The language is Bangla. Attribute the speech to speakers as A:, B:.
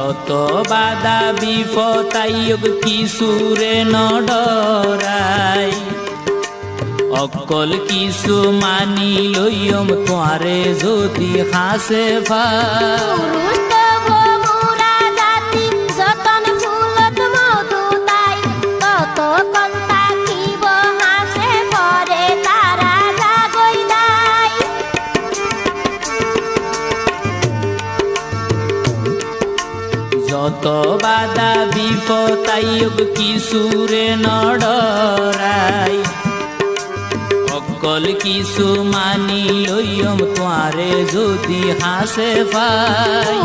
A: যত বাধা বিপদায়ক কিছুরে নডরাই অকল কিছু মানি লইয়ম তোয়ারে যদি হাসে ভাই যত বাধা বিপদায়ক কিছুরে নডরাই অকল কিছু মানি লইয়ম তোয়ারে যদি হাসে ভাই।